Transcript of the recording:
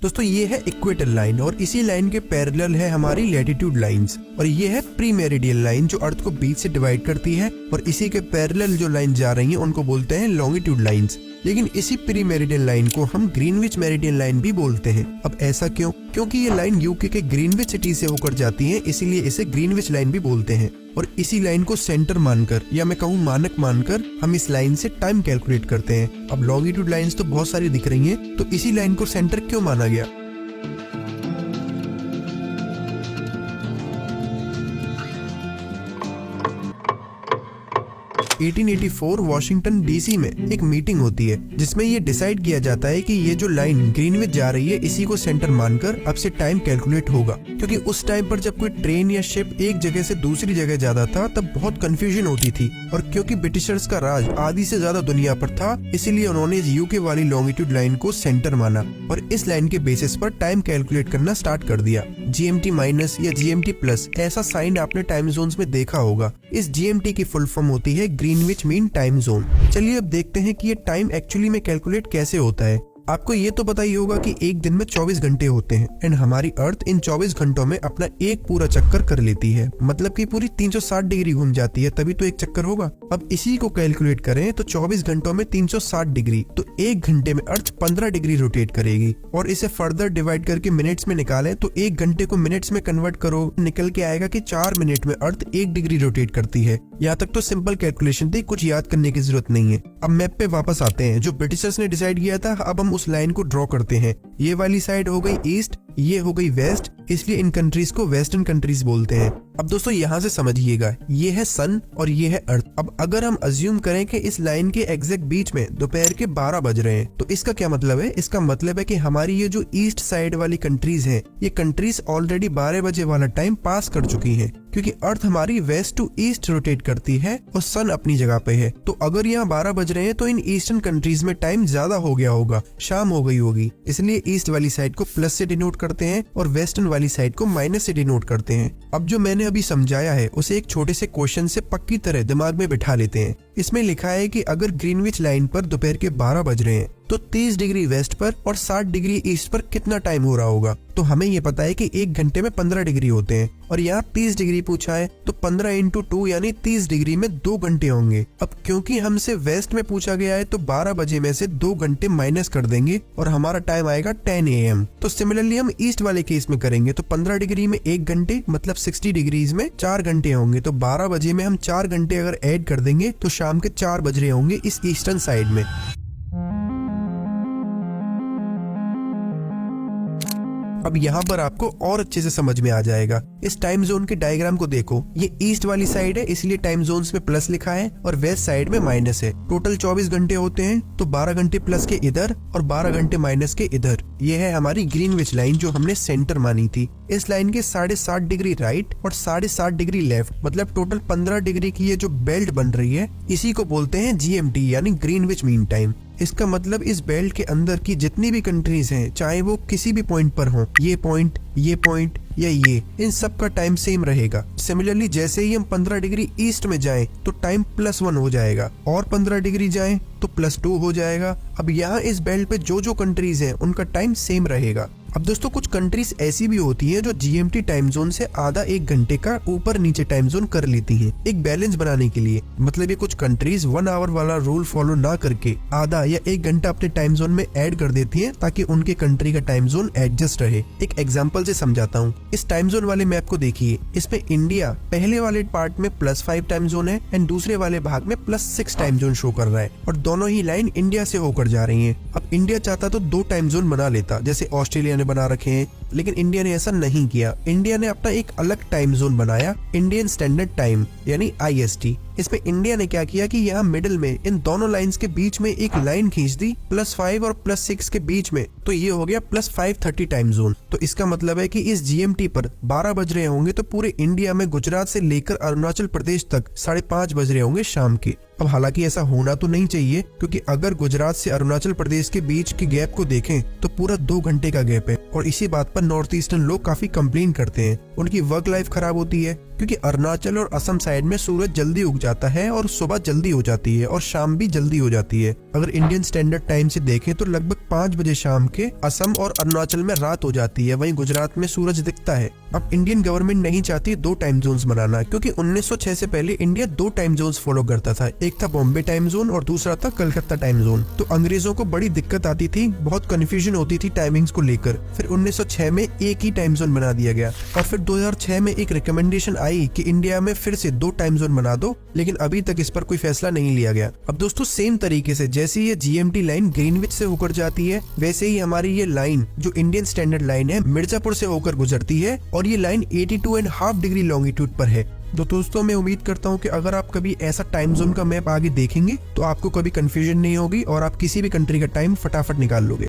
दोस्तों ये है इक्वेटर लाइन और इसी लाइन के पैरेलल है हमारी लैटिट्यूड लाइंस, और ये है प्री मेरिडियन लाइन जो अर्थ को बीच से डिवाइड करती है, और इसी के पैरेलल जो लाइन जा रही है उनको बोलते हैं लॉन्गिट्यूड लाइंस। लेकिन इसी प्री मेरिडियन लाइन को हम ग्रीनविच मेरिडियन लाइन भी बोलते हैं। अब ऐसा क्यों? क्योंकि ये लाइन यूके के ग्रीनविच सिटी से होकर जाती है, इसीलिए इसे ग्रीनविच लाइन भी बोलते हैं। और इसी लाइन को सेंटर मानकर या मैं कहूँ मानक मानकर हम इस लाइन से टाइम कैलकुलेट करते हैं। अब लॉन्गिट्यूड लाइंस तो बहुत सारी दिख रही हैं, तो इसी लाइन को सेंटर क्यों माना गया? 1884 वॉशिंगटन डीसी में एक मीटिंग होती है जिसमें ये डिसाइड किया जाता है कि ये जो लाइन ग्रीनविच जा रही है इसी को सेंटर मानकर अब से टाइम कैलकुलेट होगा। क्योंकि उस टाइम पर जब कोई ट्रेन या शिप एक जगह से दूसरी जगह जाता था तब बहुत कंफ्यूजन होती थी, और क्योंकि ब्रिटिशर्स का राज आधी से ज्यादा दुनिया पर था इसीलिए उन्होंने यूके वाली लॉन्गिट्यूड लाइन को सेंटर माना और इस लाइन के बेसिस पर टाइम कैलकुलेट करना स्टार्ट कर दिया। GMT माइनस या GMT प्लस ऐसा साइन आपने टाइम जोन्स में देखा होगा। इस GMT की फुल फॉर्म होती है ग्रीनविच मीन टाइम जोन। चलिए अब देखते हैं कि ये टाइम एक्चुअली में कैलकुलेट कैसे होता है। आपको ये तो पता ही होगा कि एक दिन में 24 घंटे होते हैं एंड हमारी अर्थ इन 24 घंटों में अपना एक पूरा चक्कर कर लेती है, मतलब कि पूरी 360 डिग्री घूम जाती है, तभी तो एक चक्कर होगा। अब इसी को कैलकुलेट करें तो 24 घंटों में 360 डिग्री, तो एक घंटे में अर्थ 15 डिग्री रोटेट करेगी। और इसे फर्दर डिवाइड करके मिनट्स में निकालें तो एक घंटे को मिनट्स में कन्वर्ट करो, निकल के आएगा कि 4 मिनट में अर्थ 1 डिग्री रोटेट करती है। यहाँ तक तो सिंपल कैलकुलेशन थी, कुछ याद करने की जरूरत नहीं है। अब मैप पे वापस आते हैं। जो ब्रिटिशर्स ने डिसाइड किया था, अब हम उस लाइन को ड्रॉ करते हैं। ये वाली साइड हो गई ईस्ट, ये हो गई वेस्ट, इसलिए इन कंट्रीज को वेस्टर्न कंट्रीज बोलते हैं। अब दोस्तों यहाँ से समझिएगा, ये है सन और ये है अर्थ। अब अगर हम अज्यूम करें कि इस लाइन के एग्जैक्ट बीच में दोपहर के 12 बज रहे हैं, तो इसका क्या मतलब है? इसका मतलब है कि हमारी ये जो ईस्ट साइड वाली कंट्रीज हैं, ये कंट्रीज ऑलरेडी 12 बजे वाला टाइम पास कर चुकी हैं, क्योंकि अर्थ हमारी वेस्ट टू ईस्ट रोटेट करती है और सन अपनी जगह पे है। तो अगर यहाँ 12 बज रहे हैं तो इन ईस्टर्न कंट्रीज में टाइम ज्यादा हो गया होगा, शाम हो गई होगी, इसलिए ईस्ट वाली साइड को प्लस से डिनोट करते हैं और वेस्टर्न वाली साइड को माइनस से डिनोट करते हैं। अब जो मैंने अभी समझाया है उसे एक छोटे से क्वेश्चन से पक्की तरह दिमाग में बिठा लेते हैं। इसमें लिखा है कि अगर ग्रीनविच लाइन पर दोपहर के 12 बज रहे हैं तो 30 डिग्री वेस्ट पर और 60 डिग्री ईस्ट पर कितना टाइम हो रहा होगा? तो हमें ये पता है कि एक घंटे में 15 डिग्री होते हैं और यहाँ 30 डिग्री पूछा है, तो 15 × 2 यानी 30 डिग्री में 2 घंटे होंगे। अब क्योंकि हमसे वेस्ट में पूछा गया है तो 12 बजे में से 2 घंटे माइनस कर देंगे और हमारा टाइम आएगा 10 AM। तो सिमिलरली हम ईस्ट वाले केस में करेंगे तो 15 डिग्री में 1 घंटे मतलब 60 डिग्रीज में 4 घंटे होंगे। तो 12 बजे में हम 4 घंटे अगर ऐड कर देंगे तो शाम के 4 बज रहे होंगे इस ईस्टर्न साइड में। अब यहाँ पर आपको और अच्छे से समझ में आ जाएगा। इस टाइम जोन के डायग्राम को देखो, ये ईस्ट वाली साइड है इसलिए टाइम जोन्स में प्लस लिखा है और वेस्ट साइड में माइनस है। टोटल 24 घंटे होते हैं, तो 12 घंटे प्लस के इधर और 12 घंटे माइनस के इधर। ये है हमारी ग्रीनविच लाइन जो हमने सेंटर मानी थी। इस लाइन के 7.5 डिग्री राइट और 7.5 डिग्री लेफ्ट, मतलब टोटल 15 डिग्री की ये जो बेल्ट बन रही है इसी को बोलते हैं GMT यानी ग्रीनविच मीन टाइम। इसका मतलब इस बेल्ट के अंदर की जितनी भी कंट्रीज हैं, चाहे वो किसी भी पॉइंट पर हो, ये पॉइंट या ये, इन सब का टाइम सेम रहेगा। सिमिलरली जैसे ही हम 15 डिग्री ईस्ट में जाएं तो टाइम +1 हो जाएगा और 15 डिग्री जाएं तो +2 हो जाएगा। अब यहाँ इस बेल्ट पे जो जो कंट्रीज हैं उनका टाइम सेम रहेगा। अब दोस्तों कुछ कंट्रीज ऐसी भी होती हैं जो GMT टाइम जोन से आधा 1 घंटे का ऊपर नीचे टाइम जोन कर लेती हैं, एक बैलेंस बनाने के लिए। मतलब ये कुछ कंट्रीज 1 आवर वाला रूल फॉलो ना करके आधा या 1 घंटा अपने टाइम जोन में ऐड कर देती हैं ताकि उनके कंट्री का टाइम जोन एडजस्ट रहे। एक एग्जांपल से समझाता हूँ। इस टाइम जोन वाले मैप को देखिए, इसमें इंडिया पहले वाले पार्ट में +5 टाइम जोन है एंड दूसरे वाले भाग में +6 टाइम जोन शो कर रहा है और दोनों ही लाइन इंडिया से होकर जा रही है। अब इंडिया चाहता तो 2 टाइम जोन बना लेता जैसे ऑस्ट्रेलिया ने बना रखे हैं, लेकिन इंडिया ने ऐसा नहीं किया। इंडिया ने अपना एक अलग टाइम जोन बनाया, इंडियन स्टैंडर्ड टाइम यानी IST। इसमें इंडिया ने क्या किया कि यहाँ मिडिल में इन दोनों लाइंस के बीच में एक लाइन खींच दी +5 और +6 के बीच में, तो ये हो गया +5:30 टाइम जोन। तो इसका मतलब है कि इस GMT पर 12 बज रहे होंगे तो पूरे इंडिया में गुजरात से लेकर अरुणाचल प्रदेश तक 5:30 बज रहे होंगे शाम के। अब हालांकि ऐसा होना तो नहीं चाहिए, क्योंकि अगर गुजरात से अरुणाचल प्रदेश के बीच के गैप को देखें तो पूरा 2 घंटे का गैप है, और इसी बात पर नॉर्थ ईस्टर्न लोग काफी कंप्लेन करते हैं। उनकी वर्क लाइफ खराब होती है, क्योंकि अरुणाचल और असम साइड में सूरज जल्दी उग जाता है और सुबह जल्दी हो जाती है और शाम भी जल्दी हो जाती है। अगर इंडियन स्टैंडर्ड टाइम से देखें तो लगभग 5 बजे शाम के असम और अरुणाचल में रात हो जाती है, वहीं गुजरात में सूरज दिखता है। अब इंडियन गवर्नमेंट नहीं चाहती 2 टाइम जोन्स बनाना, क्योंकि 1906 से पहले इंडिया 2 टाइम जोन्स फॉलो करता था। एक था बॉम्बे टाइम जोन और दूसरा था कलकत्ता टाइम जोन। तो अंग्रेजों को बड़ी दिक्कत आती थी, बहुत कंफ्यूजन होती थी टाइमिंग्स को लेकर। फिर 1906 में एक ही टाइम जोन बना दिया गया, और फिर 2006 में एक रिकमेंडेशन आई कि इंडिया में फिर से 2 टाइम जोन बना दो, लेकिन अभी तक इस पर कोई फैसला नहीं लिया गया। अब दोस्तों सेम तरीके से जैसे ये जीएमटी लाइन ग्रीनविच से होकर जाती है, वैसे ही हमारी ये लाइन जो इंडियन स्टैंडर्ड लाइन है मिर्जापुर से होकर गुजरती है, और ये लाइन 82.5 डिग्री लॉन्गिट्यूड पर है। तो दोस्तों मैं उम्मीद करता हूँ कि अगर आप कभी ऐसा टाइम जोन का मैप आगे देखेंगे तो आपको कभी कंफ्यूजन नहीं होगी और आप किसी भी कंट्री का टाइम फटाफट निकाल लोगे।